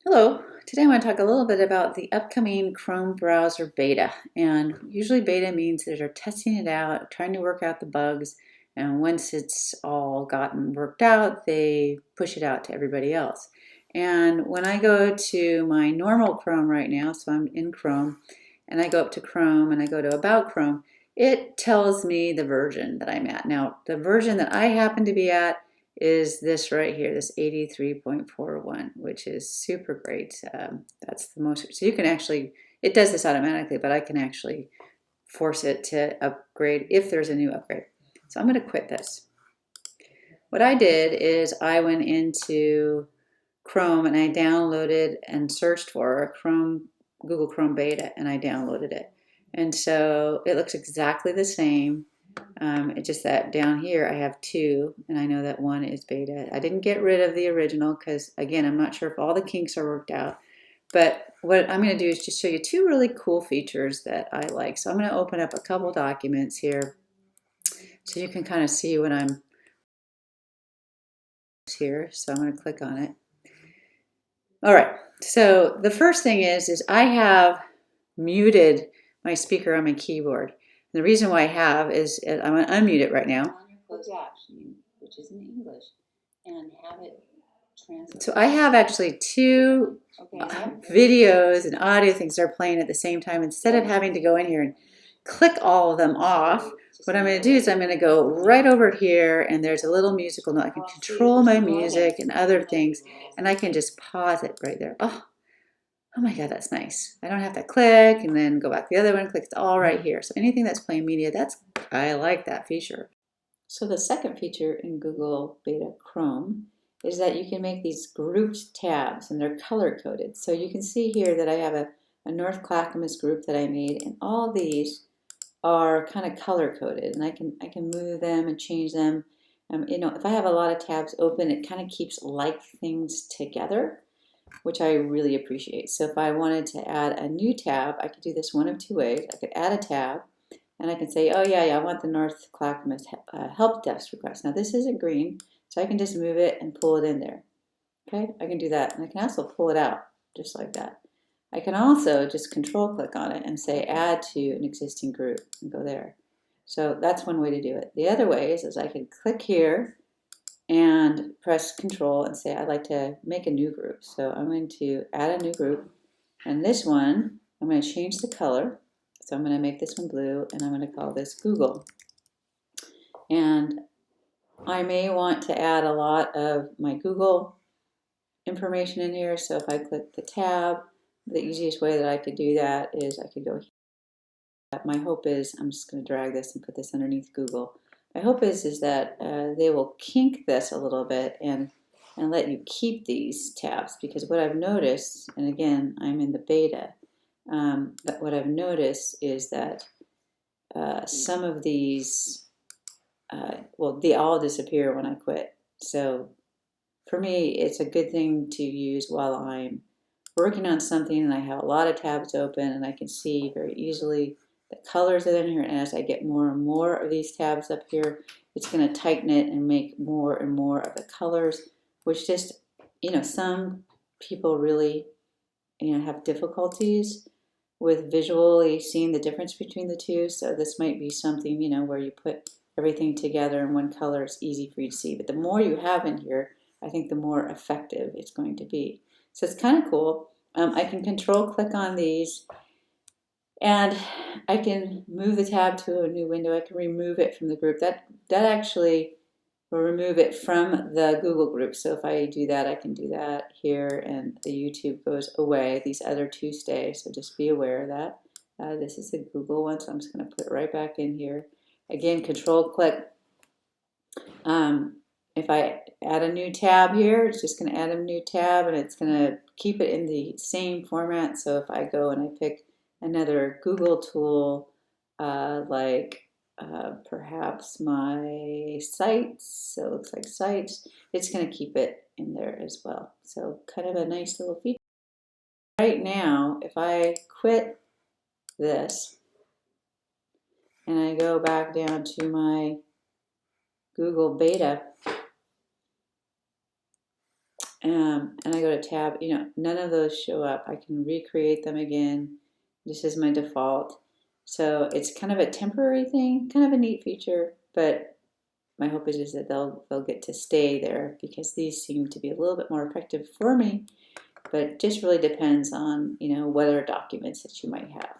Hello, today I want to talk a little bit about the upcoming Chrome browser beta. And usually beta means that they're testing it out, trying to work out the bugs, and once it's all gotten worked out, they push it out to everybody else. And when I go to my normal Chrome right now, so I'm in Chrome, and I go up to Chrome and I go to About Chrome, it tells me the version that I'm at. Now, the version that I happen to be at is this right here, this 83.41, which is super great. That's the most, so you can actually, it does this automatically, but I can actually force it to upgrade if there's a new upgrade. So I'm going to quit this. What I did is I went into Chrome and I downloaded and searched for Google Chrome beta, and I downloaded it. And so it looks exactly the same. It's just that down here I have two, and I know that one is beta. I didn't get rid of the original because, again, I'm not sure if all the kinks are worked out. But what I'm going to do is just show you two really cool features that I like. So I'm going to open up a couple documents here so you can kind of see what I'm here. So I'm going to click on it. All right. So the first thing is I have muted my speaker on my keyboard. And the reason why I have is I'm going to unmute it right now. On your closed captioning, which is in English, and have it translate. So I have actually two videos and audio things that are playing at the same time. Instead of having to go in here and click all of them off, what I'm going to do is I'm going to go right over here, and there's a little musical note. I can control my music and other things, and I can just pause it right there. Oh my God, that's nice. I don't have to click and then go back to the other one, click, it's all right here. So anything that's playing media, I like that feature. So the second feature in Google Beta Chrome is that you can make these grouped tabs, and they're color coded. So you can see here that I have a North Clackamas group that I made, and all these are kind of color coded, and I can move them and change them. If I have a lot of tabs open, it kind of keeps like things together, which I really appreciate. So if I wanted to add a new tab, I could do this one of two ways. I could add a tab, and I can say, oh yeah, I want the North Clackamas help desk request. Now this isn't green, so I can just move it and pull it in there. Okay, I can do that, and I can also pull it out, just like that. I can also just control click on it and say add to an existing group and go there. So that's one way to do it. The other way is I can click here and press control and say I'd like to make a new group. So I'm going to add a new group, and this one I'm going to change the color. So I'm going to make this one blue, and I'm going to call this Google. And I may want to add a lot of my Google information in here. So if I click the tab, the easiest way that I could do that is I could go here. My hope is, I'm just going to drag this and put this underneath Google. My hope is that they will kink this a little bit and let you keep these tabs, because what I've noticed, and again, I'm in the beta, but what I've noticed is that some of these, they all disappear when I quit. So for me, it's a good thing to use while I'm working on something and I have a lot of tabs open, and I can see very easily the colors that are in here. And as I get more and more of these tabs up here, it's going to tighten it and make more and more of the colors, which just, some people really, have difficulties with visually seeing the difference between the two. So this might be something, where you put everything together in one color, it's easy for you to see. But the more you have in here, I think the more effective it's going to be. So it's kind of cool. I can control click on these, and I can move the tab to a new window. I can remove it from the group. That actually will remove it from the Google group. So if I do that, I can do that here, and the YouTube goes away. These other two stay, so just be aware of that. This is the Google one, so I'm just going to put it right back in here. Again, control click. If I add a new tab here, it's just going to add a new tab, and it's going to keep it in the same format. So if I go and I pick another Google tool, perhaps my sites, so it looks like sites, it's going to keep it in there as well. So kind of a nice little feature. Right now, if I quit this and I go back down to my Google beta, and I go to tab, none of those show up. I can recreate them again. This is my default. So it's kind of a temporary thing, kind of a neat feature, but my hope is that they'll get to stay there because these seem to be a little bit more effective for me, but it just really depends on, what other documents that you might have.